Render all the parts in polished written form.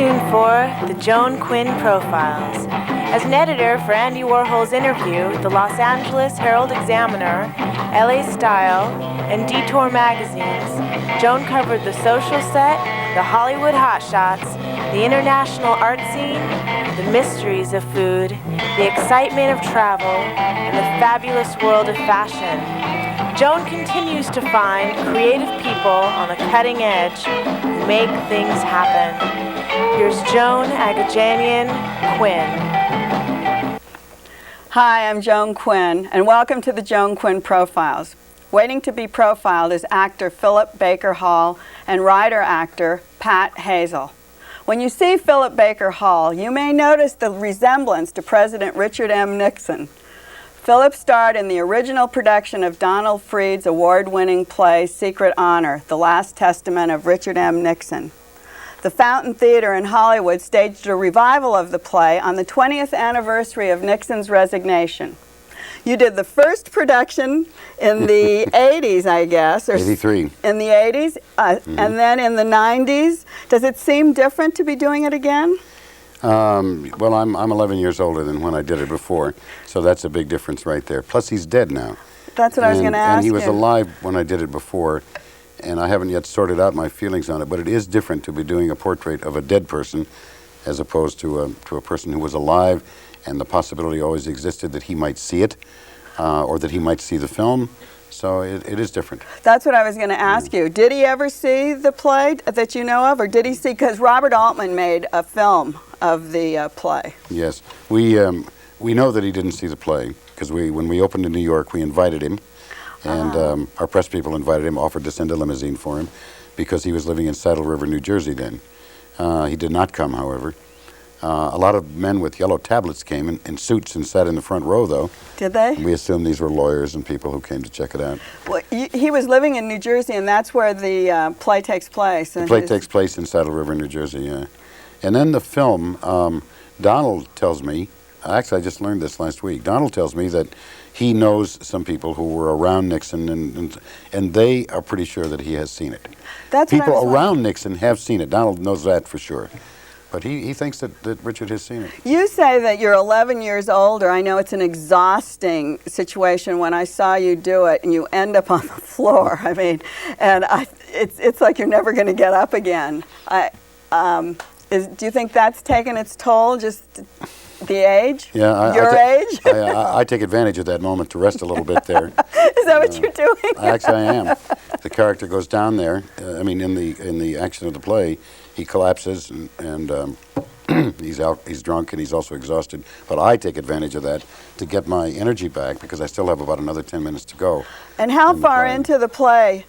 tuned for the Joan Quinn Profiles. As an editor for Andy Warhol's Interview, the Los Angeles Herald-Examiner, LA Style, and Detour magazines, Joan covered the social set, the Hollywood hotshots, the international art scene, the mysteries of food, the excitement of travel, and the fabulous world of fashion. Joan continues to find creative people on the cutting edge who make things happen. Here's Joan Agajanian Quinn. Hi, I'm Joan Quinn, and welcome to the Joan Quinn Profiles. Waiting to be profiled is actor Philip Baker Hall and writer-actor Pat Hazell. When you see Philip Baker Hall, you may notice the resemblance to President Richard M. Nixon. Philip starred in the original production of Donald Fried's award-winning play Secret Honor, The Last Testament of Richard M. Nixon. The Fountain Theater in Hollywood staged a revival of the play on the 20th anniversary of Nixon's resignation. You did the first production in the 80s, I guess. Or 83. In the 80s, and then in the 90s. Does it seem different to be doing it again? Well, I'm 11 years older than when I did it before, so that's a big difference right there. Plus, he's dead now. That's what I was going to ask you. And he was alive when I did it before, and I haven't yet sorted out my feelings on it, but it is different to be doing a portrait of a dead person as opposed to a person who was alive, and the possibility always existed that he might see it or that he might see the film. So it is different. That's what I was going to ask you. Did he ever see the play that you know of, or did he see, because Robert Altman made a film of the play? Yes. We know that he didn't see the play, because when we opened in New York, we invited him, and our press people invited him, offered to send a limousine for him, because he was living in Saddle River, New Jersey then. He did not come, however. A lot of men with yellow tablets came in suits and sat in the front row, though. Did they? And we assumed these were lawyers and people who came to check it out. Well, he was living in New Jersey, and that's where the play takes place. The play takes place in Saddle River, New Jersey, yeah. And then the film, Donald tells me, actually I just learned this last week, Donald tells me that he knows some people who were around Nixon, and they are pretty sure that he has seen it. That's people around Nixon have seen it. Donald knows that for sure. But he thinks that Richard has seen it. You say that you're 11 years older. I know it's an exhausting situation when I saw you do it and you end up on the floor. I mean, and it's like you're never going to get up again. Do you think that's taken its toll, just the age? Yeah. Your age? I take advantage of that moment to rest a little bit there. Is that what you're doing? Actually, I am. The character goes down there. I mean, in the action of the play, he collapses and he's drunk and he's also exhausted. But I take advantage of that to get my energy back because I still have about another 10 minutes to go. And how far into the play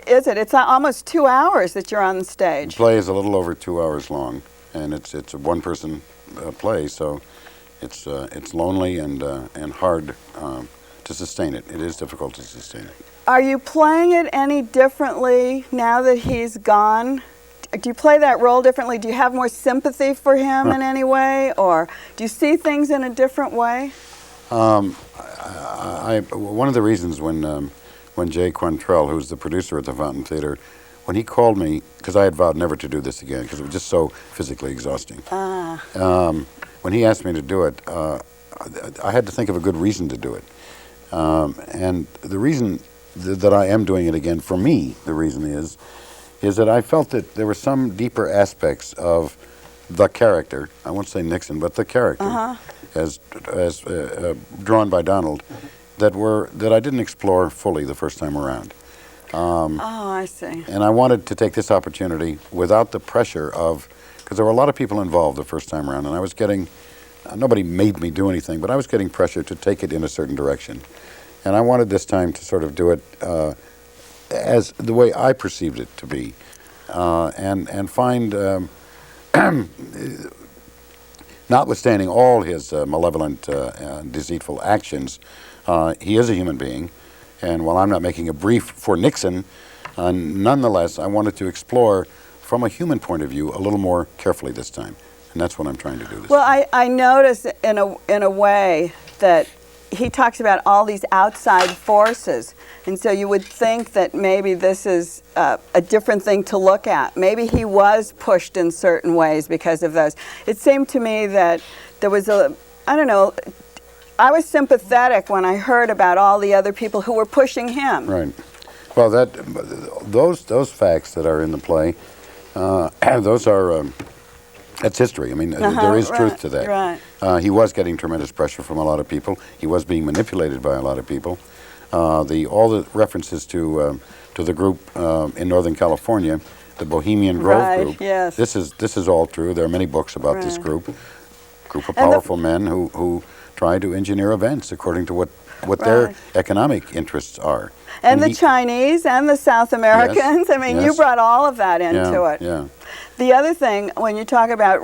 is it? It's almost 2 hours that you're on the stage. The play is a little over 2 hours long, and it's a one-person play, so it's lonely and hard to sustain it. It is difficult to sustain it. Are you playing it any differently now that he's gone? Do you play that role differently? Do you have more sympathy for him in any way, or do you see things in a different way? One of the reasons when Jay Quantrell, who's the producer at the Fountain Theater, when he called me, because I had vowed never to do this again because it was just so physically exhausting. When he asked me to do it, I had to think of a good reason to do it. And the reason that I am doing it again, for me, the reason is that I felt that there were some deeper aspects of the character, I won't say Nixon, but the character, as drawn by Donald, that I didn't explore fully the first time around. I see. And I wanted to take this opportunity without the pressure of, because there were a lot of people involved the first time around, and I was getting, nobody made me do anything, but I was getting pressure to take it in a certain direction. And I wanted this time to sort of do it as the way I perceived it to be, and find, notwithstanding all his malevolent and deceitful actions, he is a human being, and while I'm not making a brief for Nixon, nonetheless I wanted to explore from a human point of view a little more carefully this time, and that's what I'm trying to do this time. I notice in a way that he talks about all these outside forces, and so you would think that maybe this is a different thing to look at. Maybe he was pushed in certain ways because of those. It seemed to me that there was I don't know, I was sympathetic when I heard about all the other people who were pushing him. Right. Well, those facts that are in the play, those are that's history. I mean, there is truth to that. Right. He was getting tremendous pressure from a lot of people. He was being manipulated by a lot of people. All the references to the group in Northern California, the Bohemian Grove group. Yes. This is all true. There are many books about this group of powerful men who try to engineer events according to what their economic interests are. And the Chinese and the South Americans. Yes, I mean, you brought all of that into it. Yeah. The other thing, when you talk about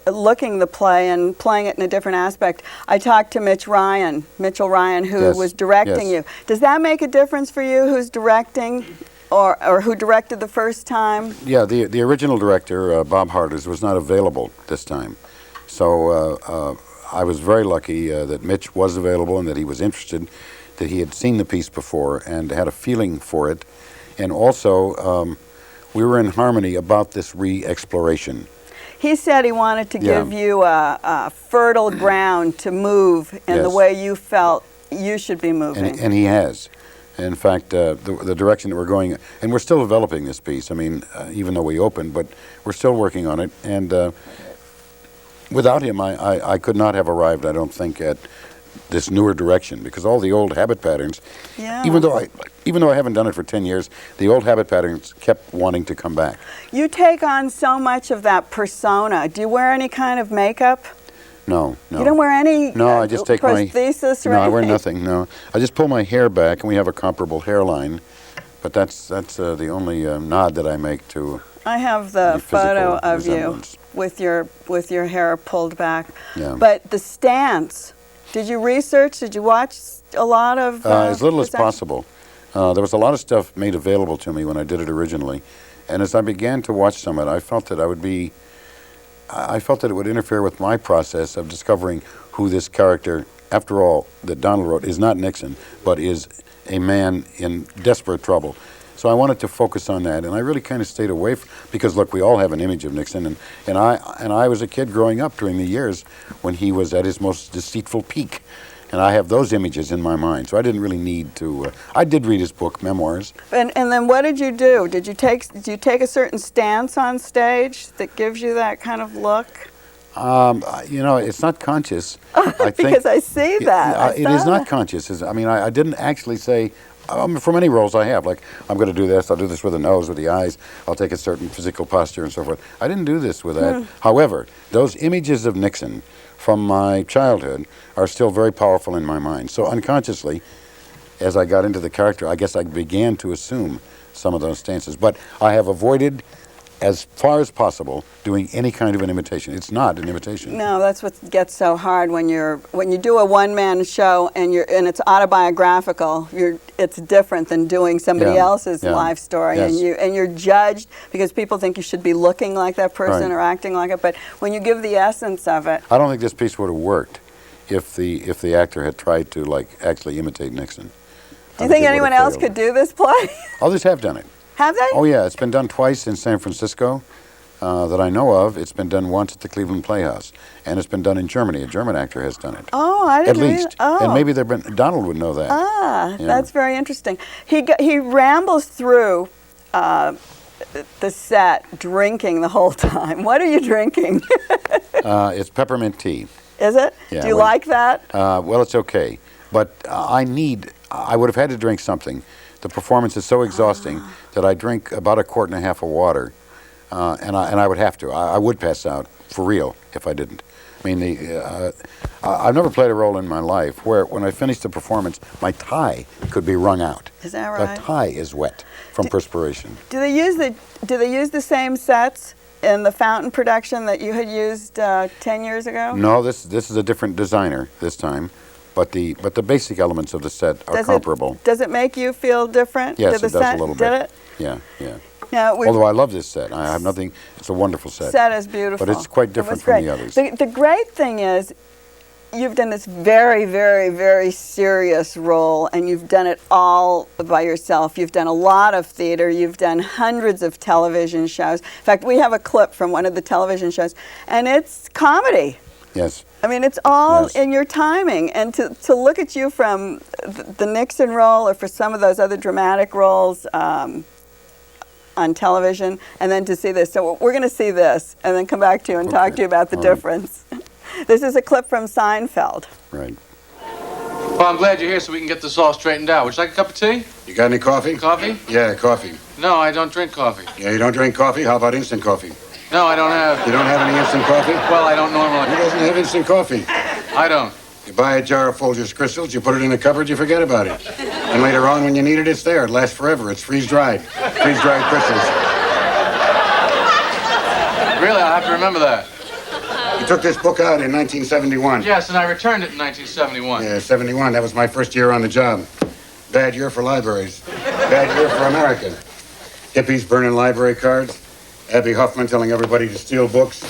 looking the play and playing it in a different aspect, I talked to Mitchell Ryan, who was directing you. Does that make a difference for you, who's directing, or who directed the first time? Yeah, the original director, Bob Harders, was not available this time. So I was very lucky that Mitch was available and that he was interested, that he had seen the piece before and had a feeling for it. And also, we were in harmony about this re-exploration. He said he wanted to give you a fertile ground to move in the way you felt you should be moving. And he has. In fact, the direction that we're going, and we're still developing this piece. I mean, even though we opened, but we're still working on it. And without him, I could not have arrived, I don't think, at this newer direction, because all the old habit patterns, even though I haven't done it for 10 years, the old habit patterns kept wanting to come back. You take on so much of that persona. Do you wear any kind of makeup? No. You don't wear any I just take prosthesis or No, anything? I wear nothing, no. I just pull my hair back, and we have a comparable hairline, but that's the only nod that I make to I have the photo of resemblance. you with your hair pulled back. Yeah. But the stance, did you research? Did you watch a lot of? As little as possible. There was a lot of stuff made available to me when I did it originally, and as I began to watch some of it, I felt that it would interfere with my process of discovering who this character, after all, that Donald wrote, is not Nixon, but is a man in desperate trouble. So I wanted to focus on that, and I really kind of stayed away because look, we all have an image of Nixon, and I was a kid growing up during the years when he was at his most deceitful peak, and I have those images in my mind. So I didn't really need to. I did read his book, Memoirs. And then what did you do? Did you take a certain stance on stage that gives you that kind of look? It's not conscious. I think, because I see that. It is not conscious. I didn't actually say. For many roles I have, like, I'm going to do this, I'll do this with the nose, with the eyes, I'll take a certain physical posture and so forth. I didn't do this with that. However, those images of Nixon from my childhood are still very powerful in my mind. So unconsciously, as I got into the character, I guess I began to assume some of those stances. But I have avoided, as far as possible, doing any kind of an imitation. It's not an imitation. No, that's what gets so hard when you do a one-man show and it's autobiographical. It's different than doing somebody else's life story, and you're judged because people think you should be looking like that person or acting like it. But when you give the essence of it, I don't think this piece would have worked if the actor had tried to actually imitate Nixon. Do you think anyone else could do this play? Others have done it. Have they? Oh, yeah. It's been done twice in San Francisco that I know of. It's been done once at the Cleveland Playhouse. And it's been done in Germany. A German actor has done it. Oh, I didn't know. At least. And maybe Donald would know that. That's very interesting. He rambles through the set drinking the whole time. What are you drinking? It's peppermint tea. Is it? Yeah, Do you like that? Well, it's okay. But I would have had to drink something. The performance is so exhausting that I drink about 1.5 quarts of water, and I would have to. I would pass out, for real, if I didn't. I mean, I've never played a role in my life where when I finished the performance, my tie could be wrung out. Is that right? The tie is wet from perspiration. Do they use the same sets in the Fountain production that you had used 10 years ago? No, this is a different designer this time. But the basic elements of the set are comparable. Does it make you feel different? Yes, it does a little bit. Did it? Yeah. Now, although I love this set. I have nothing. It's a wonderful set. Set is beautiful. But it's quite different from the others. The great thing is, you've done this very, very, very serious role, and you've done it all by yourself. You've done a lot of theater. You've done hundreds of television shows. In fact, we have a clip from one of the television shows, and it's comedy. Yes. I mean, it's all Yes. in your timing. And to look at you from the Nixon role or for some of those other dramatic roles on television, and then to see this. So we're going to see this and then come back to you and talk to you about the All right. difference. This is a clip from Seinfeld. Right. Well, I'm glad you're here so we can get this all straightened out. Would you like a cup of tea? You got any coffee? Coffee? Yeah, coffee. No, I don't drink coffee. Yeah, you don't drink coffee? How about instant coffee? No, I don't have. You don't have any instant coffee? Well, I don't Who normally. doesn't have instant coffee? I don't. You buy a jar of Folgers crystals, you put it in a cupboard, you forget about it. And later on, when you need it, it's there. It lasts forever. It's freeze-dried. Freeze-dried crystals. Really, I'll have to remember that. You took this book out in 1971. Yes, and I returned it in 1971. Yeah, 71. That was my first year on the job. Bad year for libraries. Bad year for America. Hippies burning library cards. Abby Hoffman telling everybody to steal books.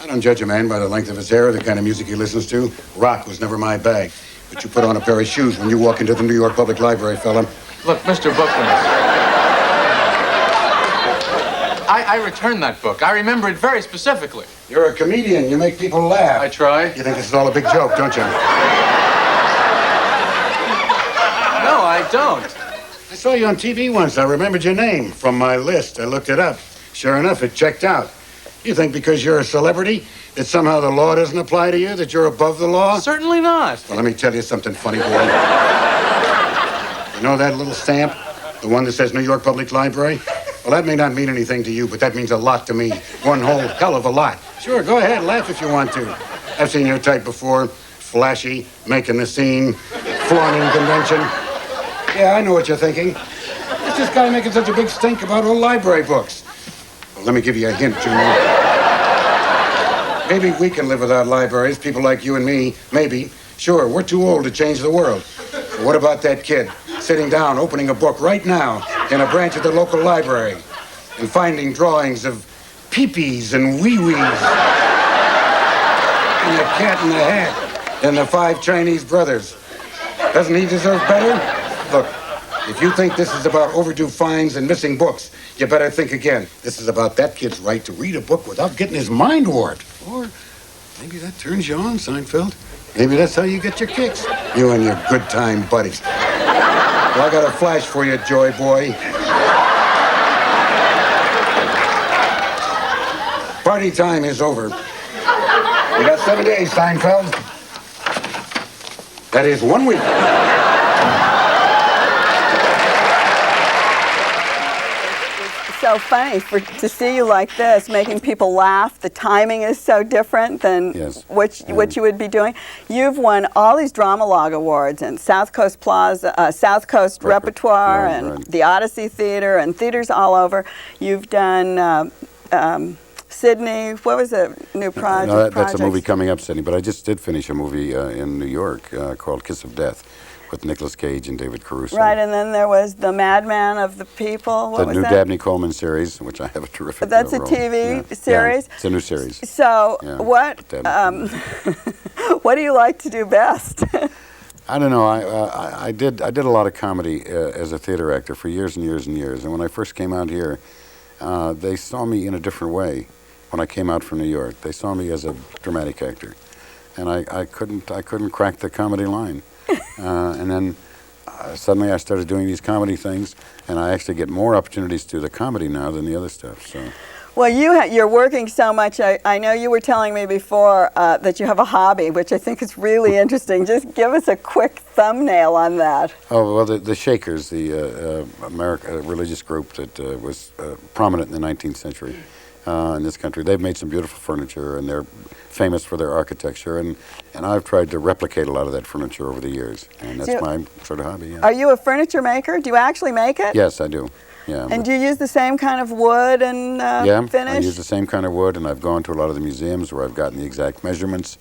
I don't judge a man by the length of his hair or the kind of music he listens to. Rock was never my bag. But you put on a pair of shoes when you walk into the New York Public Library, fella. Look, Mr. Bookman. I returned that book. I remember it very specifically. You're a comedian. You make people laugh. I try. You think this is all a big joke, don't you? No, I don't. I saw you on TV once. I remembered your name from my list. I looked it up. Sure enough, it checked out. You think because you're a celebrity that somehow the law doesn't apply to you, that you're above the law? Certainly not. Well, let me tell you something funny, boy. You know that little stamp? The one that says New York Public Library? Well, that may not mean anything to you, but that means a lot to me. One whole hell of a lot. Sure, go ahead, laugh if you want to. I've seen your type before. Flashy, making the scene, flaunting convention. Yeah, I know what you're thinking. What's this guy making such a big stink about old library books? Well, let me give you a hint, Junior. Maybe we can live without libraries, people like you and me. Maybe. Sure, we're too old to change the world. But what about that kid sitting down, opening a book right now in a branch of the local library and finding drawings of peepees and wee-wees and the cat in the hat and the 5 Chinese brothers? Doesn't he deserve better? Look, if you think this is about overdue fines and missing books, you better think again. This is about that kid's right to read a book without getting his mind warped. Or maybe that turns you on, Seinfeld. Maybe that's how you get your kicks. You and your good time buddies. Well, I got a flash for you, Joy Boy. Party time is over. You got 7 days, Seinfeld. That is 1 week. So funny to see you like this, making people laugh. The timing is so different than Yes. what you would be doing. You've won all these Dramalog awards and South Coast Plaza, South Coast Repertoire, Right, and right. the Odyssey Theater, and theaters all over. You've done Sydney. What was the new project? No, that's a projects? movie coming up, Sydney. But I just did finish a movie in New York called Kiss of Death with Nicolas Cage and David Caruso. Right, and then there was The Madman of the People. What The was new that? Dabney Coleman series, which I have a terrific That's a role. TV Yeah. series? Yeah, it's a new series. So Yeah, what Dabney. what do you like to do best? I don't know. I did a lot of comedy as a theater actor for years and years and years. And when I first came out here, they saw me in a different way. When I came out from New York, they saw me as a dramatic actor, and I couldn't crack the comedy line. And then suddenly I started doing these comedy things, and I actually get more opportunities to do the comedy now than the other stuff. So. Well, you're working so much. I know you were telling me before that you have a hobby, which I think is really interesting. Just give us a quick thumbnail on that. Oh, well, the Shakers, the religious group that was prominent in the 19th century in this country, they've made some beautiful furniture, and they're famous for their architecture, and I've tried to replicate a lot of that furniture over the years, and that's my sort of hobby. Yeah. Are you a furniture maker? Do you actually make it? Yes, I do. Yeah. And do you use the same kind of wood and finish? I use the same kind of wood, and I've gone to a lot of the museums where I've gotten the exact measurements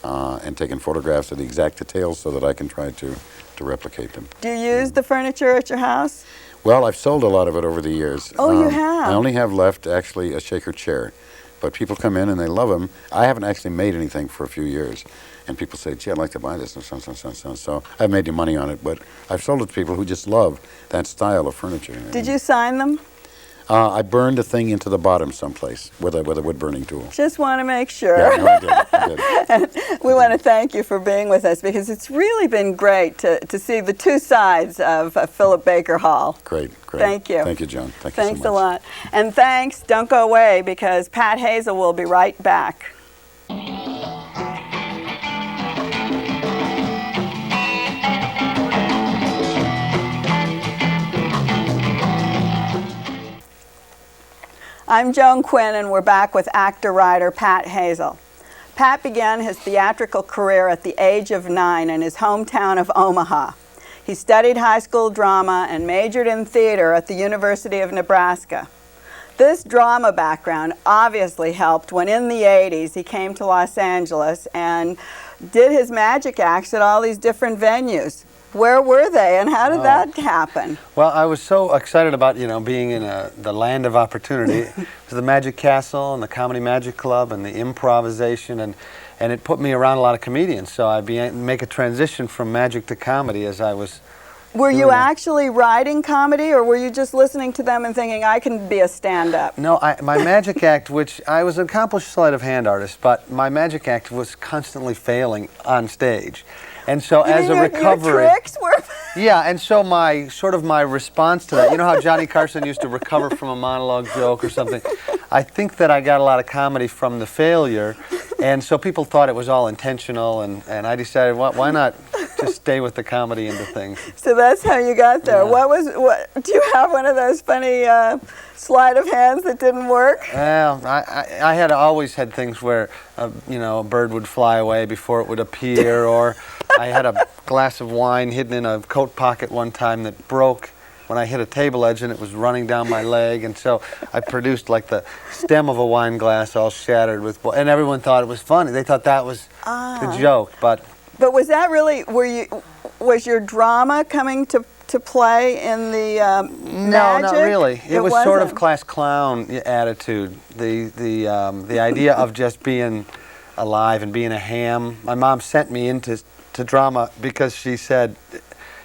and taken photographs of the exact details so that I can try to replicate them. Do you use the furniture at your house? Well, I've sold a lot of it over the years. Oh, you have? I only have left, actually, a Shaker chair. But people come in and they love them. I haven't actually made anything for a few years. And people say, gee, I'd like to buy this, and so I haven't made any money on it, but I've sold it to people who just love that style of furniture. Did you sign them? I burned a thing into the bottom someplace with a wood burning tool. Just want to make sure. Yeah, no, I did. And we want to thank you for being with us, because it's really been great to see the two sides of Philip Baker Hall. Great. Thank you. Thank you, Joan. Thanks so much. Thanks a lot. And thanks. Don't go away, because Pat Hazell will be right back. I'm Joan Quinn, and we're back with actor-writer Pat Hazell. Pat began his theatrical career at the age of 9 in his hometown of Omaha. He studied high school drama and majored in theater at the University of Nebraska. This drama background obviously helped when in the 80s he came to Los Angeles and did his magic acts at all these different venues. Where were they, and how did that happen? Well, I was so excited about, being in the land of opportunity. It was the Magic Castle and the Comedy Magic Club and the improvisation, and it put me around a lot of comedians. So I began to make a transition from magic to comedy as I was. Were you actually writing comedy, or were you just listening to them and thinking, I can be a stand-up? No, my magic act, which I was an accomplished sleight of hand artist, but my magic act was constantly failing on stage. And so as a recovery, your tricks were yeah, and so my response to that, you know how Johnny Carson used to recover from a monologue joke or something? I think that I got a lot of comedy from the failure, and so people thought it was all intentional, and I decided, why not just stay with the comedy into things? So that's how you got there. Yeah. Do you have one of those funny sleight of hands that didn't work? Well, I had always had things where, a bird would fly away before it would appear, or I had a glass of wine hidden in a coat pocket one time that broke when I hit a table edge and it was running down my leg, and so I produced like the stem of a wine glass all shattered and everyone thought it was funny. They thought that was the joke, but was that really, was your drama coming to play in the No, not really. It was sort of wasn't? class clown attitude. The idea of just being alive and being a ham. My mom sent me into drama because she said,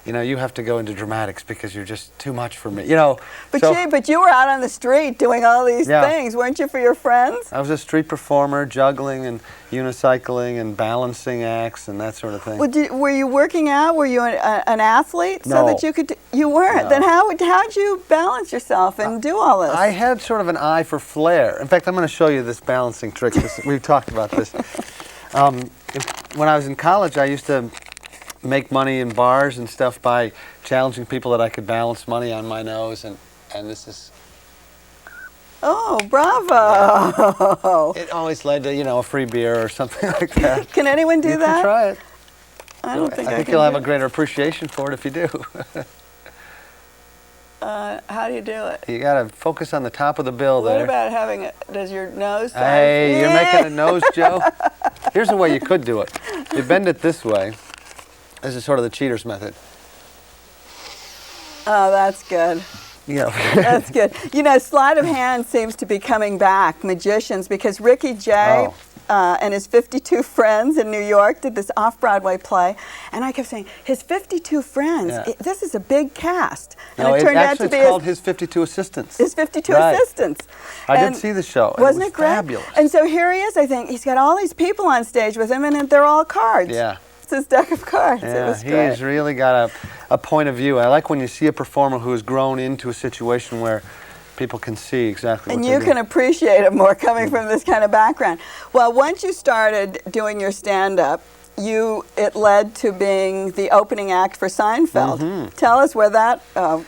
you have to go into dramatics because you're just too much for me. But you were out on the street doing all these things, weren't you, for your friends? I was a street performer, juggling and unicycling and balancing acts and that sort of thing. Well, were you working out? Were you an athlete? No. So that you could? You weren't. No. Then how'd you balance yourself and do all this? I had sort of an eye for flair. In fact, I'm going to show you this balancing trick. We've talked about this. When I was in college, I used to make money in bars and stuff by challenging people that I could balance money on my nose, and this is... Oh, bravo! It always led to, a free beer or something like that. Can anyone do you that? You can try it. I don't think I think can you'll have do a greater appreciation for it if you do. How do you do it? You got to focus on the top of the bill there. What about having it? Does your nose sound? Hey, you're making a nose joke. Here's a way you could do it. You bend it this way. This is sort of the cheater's method. Oh, that's good. Yeah. That's good. Sleight of hand seems to be coming back, magicians, because Ricky Jay and his 52 friends in New York did this off-Broadway play, and I kept saying, his 52 friends, Yeah. this is a big cast. And No, it turned out to it's be called his 52 Assistants. his 52 Right. assistants. I And did see the show. Wasn't it it great? Fabulous. And so here he is, I think. He's got all these people on stage with him, and they're all cards. Yeah. It's his deck of cards. It Yeah, was great. he's really got a point of view. I like when you see a performer who has grown into a situation where people can see exactly And what you they're can doing. appreciate it more coming from this kind of background. Well, once you started doing your stand-up, it led to being the opening act for Seinfeld. Tell us where that started.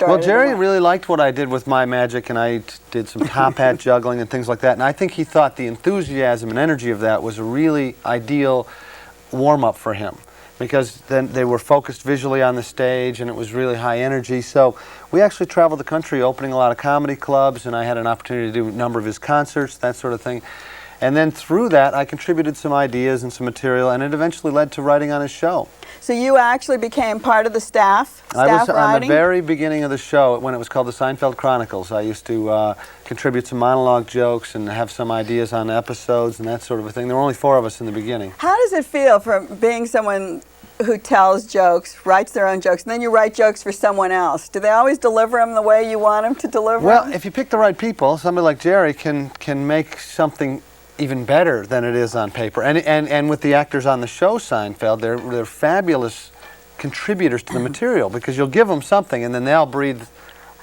Well, Jerry and went. really liked what I did with my magic, and I did some top hat juggling and things like that. And I think he thought the enthusiasm and energy of that was a really ideal warm-up for him, because then they were focused visually on the stage and it was really high energy. So we actually traveled the country opening a lot of comedy clubs, and I had an opportunity to do a number of his concerts, that sort of thing. And then through that, I contributed some ideas and some material, and it eventually led to writing on his show. So you actually became part of the staff I was on the writing? very beginning of the show when it was called the Seinfeld Chronicles. I used to contribute some monologue jokes and have some ideas on episodes and that sort of a thing. There were only 4 of us in the beginning. How does it feel from being someone who tells jokes, writes their own jokes, and then you write jokes for someone else? Do they always deliver them the way you want them to deliver Well, them? if you pick the right people, somebody like Jerry can make something even better than it is on paper. And with the actors on the show Seinfeld, they're fabulous contributors to the material, because you'll give them something and then they'll breathe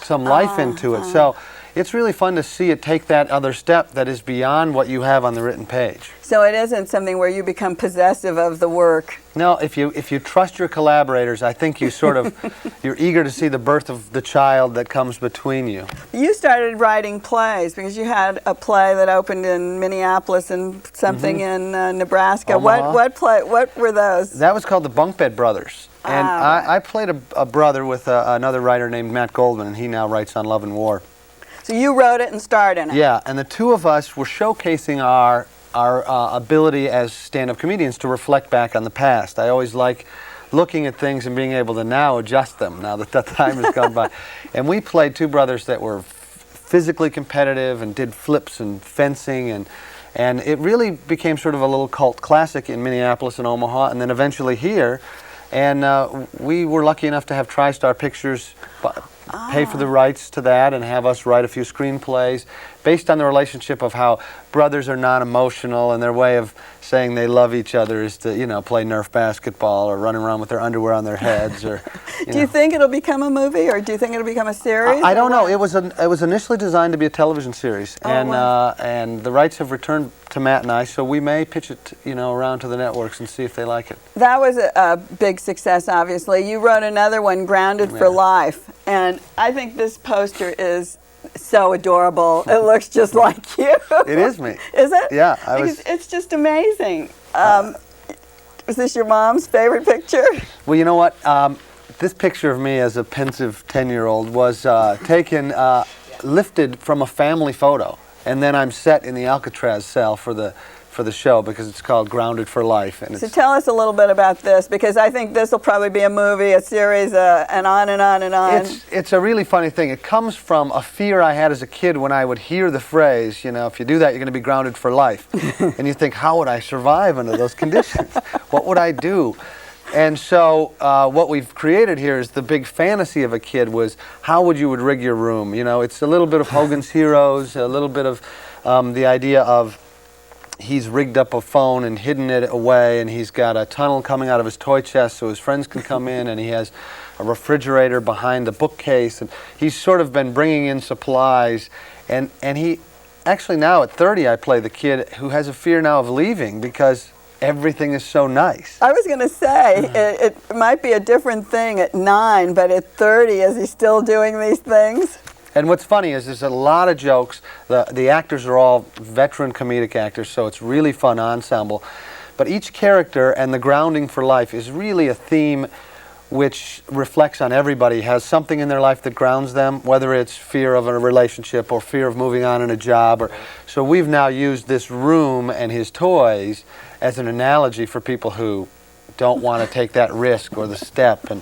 some life into it. So it's really fun to see it take that other step that is beyond what you have on the written page. So it isn't something where you become possessive of the work. No, if you trust your collaborators, I think you sort of, you're eager to see the birth of the child that comes between you. You started writing plays because you had a play that opened in Minneapolis and something in Nebraska. Omaha. What were those? That was called the Bunk Bed Brothers. And I played a brother with another writer named Matt Goldman, and he now writes on Love and War. So you wrote it and starred in it. Yeah, and the two of us were showcasing our ability as stand-up comedians to reflect back on the past. I always like looking at things and being able to now adjust them now that that time has gone by. And we played two brothers that were physically competitive and did flips and fencing, and it really became sort of a little cult classic in Minneapolis and Omaha, and then eventually here. And we were lucky enough to have TriStar Pictures pay for the rights to that and have us write a few screenplays based on the relationship of how brothers are non-emotional, and their way of saying they love each other is to, you know, play Nerf basketball or running around with their underwear on their heads. Or Do you think it'll become a movie, or do you think it'll become a series? I don't know. It was initially designed to be a television series, and wow. and the rights have returned to Matt and I, so we may pitch it, you know, around to the networks and see if they like it. That was a big success, obviously. You wrote another one, Grounded for Life, and I think this poster is so adorable. It looks just like you. It is me. Is it? Yeah. It's just amazing. Was this your mom's favorite picture? Well, you know what? This picture of me as a pensive 10-year-old was taken, lifted from a family photo. And then I'm set in the Alcatraz cell for the show, because it's called Grounded for Life. And So tell us a little bit about this, because I think this will probably be a movie, a series, and on and on and on. It's a really funny thing. It comes from a fear I had as a kid when I would hear the phrase, you know, if you do that, you're going to be grounded for life. And you think, how would I survive under those conditions? What would I do? And so what we've created here is the big fantasy of a kid was, how would you rig your room? You know, it's a little bit of Hogan's Heroes, a little bit of the idea of he's rigged up a phone and hidden it away, and he's got a tunnel coming out of his toy chest so his friends can come in, and he has a refrigerator behind the bookcase, and he's sort of been bringing in supplies, and he actually, now at 30, I play the kid who has a fear now of leaving because everything is so nice. I was going to say, it might be a different thing at 9, but at 30, is he still doing these things? And what's funny is there's a lot of jokes. The actors are all veteran comedic actors, so it's really fun ensemble. But each character and the grounding for life is really a theme which reflects on everybody, has something in their life that grounds them, whether it's fear of a relationship or fear of moving on in a job. So we've now used this room and his toys as an analogy for people who don't want to take that risk or the step. And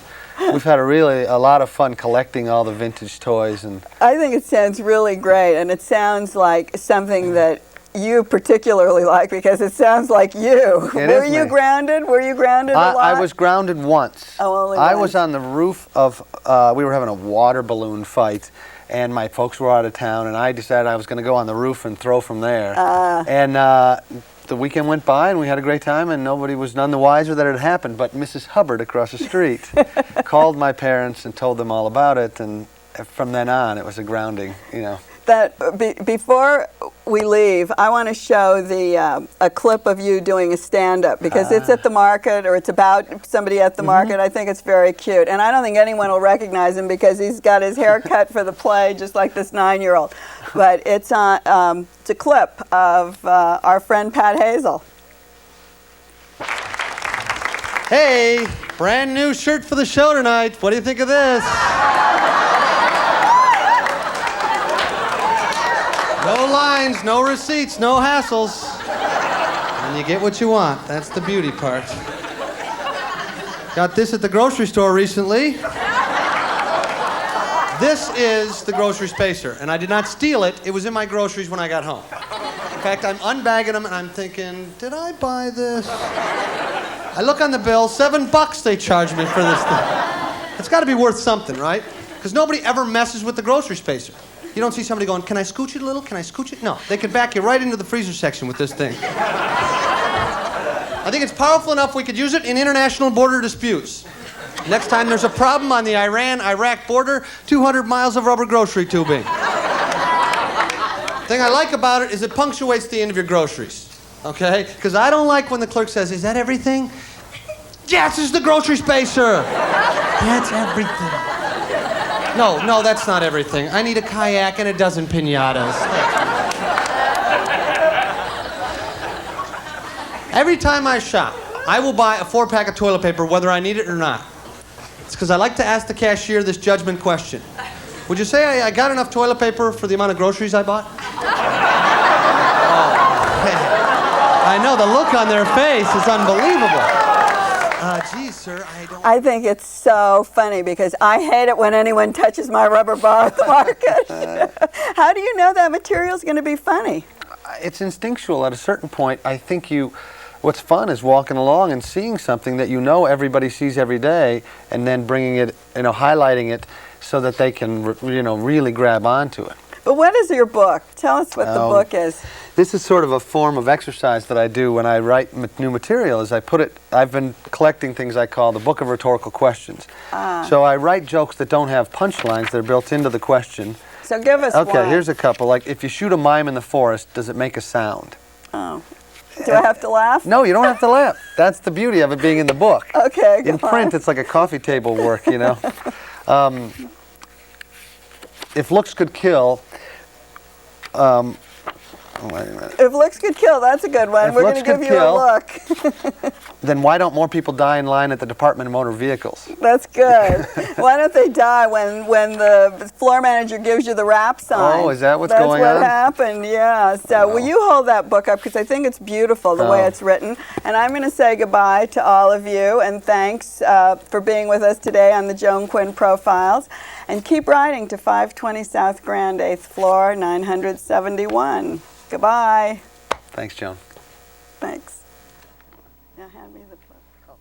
we've had a lot of fun collecting all the vintage toys. And I think it sounds really great, and it sounds like something that you particularly like, because it sounds like you. Were you grounded? Were you grounded a lot? I was grounded once. Oh, only I once. was on the roof of, we were having a water balloon fight, and my folks were out of town, and I decided I was going to go on the roof and throw from there. And the weekend went by, and we had a great time, and nobody was none the wiser that it had happened, but Mrs. Hubbard across the street called my parents and told them all about it, and from then on, it was a grounding, you know. Before we leave, I want to show a clip of you doing a stand-up, because it's at the market, or it's about somebody at the market. I think it's very cute, and I don't think anyone will recognize him because he's got his hair cut for the play, just like this 9-year-old. But it's a clip of our friend Pat Hazell. Hey, brand new shirt for the show tonight. What do you think of this? No lines, no receipts, no hassles. And you get what you want. That's the beauty part. Got this at the grocery store recently. This is the grocery spacer, and I did not steal it. It was in my groceries when I got home. In fact, I'm unbagging them, and I'm thinking, did I buy this? I look on the bill, $7 they charged me for this thing. It's got to be worth something, right? Because nobody ever messes with the grocery spacer. You don't see somebody going, can I scooch it a little? Can I scooch it? No, they can back you right into the freezer section with this thing. I think it's powerful enough we could use it in international border disputes. Next time there's a problem on the Iran-Iraq border, 200 miles of rubber grocery tubing. The thing I like about it is it punctuates the end of your groceries, okay? Because I don't like when the clerk says, is that everything? Yes, this is the grocery spacer. That's everything. No, that's not everything. I need a kayak and a dozen piñatas. Every time I shop, I will buy a 4-pack of toilet paper whether I need it or not. It's because I like to ask the cashier this judgment question. Would you say I got enough toilet paper for the amount of groceries I bought? Oh, I know, the look on their face is unbelievable. Geez, sir, I think it's so funny because I hate it when anyone touches my rubber bar at the market. How do you know that material's going to be funny? It's instinctual. At a certain point, I think what's fun is walking along and seeing something that you know everybody sees every day, and then bringing it, highlighting it so that they can, really grab onto it. But what is your book? Tell us what the book is. This is sort of a form of exercise that I do when I write new material. I've been collecting things I call the Book of Rhetorical Questions. So I write jokes that don't have punchlines. They're built into the question. So give us one. Okay, here's a couple. Like, if you shoot a mime in the forest, does it make a sound? Oh. Do I have to laugh? No, you don't have to laugh. That's the beauty of it being in the book. Okay, in print, it's like a coffee table work, If looks could kill, wait a minute. If looks could kill, that's a good one. If We're going to give you a look. Then why don't more people die in line at the Department of Motor Vehicles? That's good. Why don't they die when the floor manager gives you the rap sign? Oh, is that what's going on? That's what happened, yeah. So will you hold that book up, because I think it's beautiful the way it's written. And I'm going to say goodbye to all of you, and thanks for being with us today on the Joan Quinn Profiles. And keep writing to 520 South Grand, 8th floor, 971. Goodbye. Thanks, Joan. Thanks. Now hand me the book.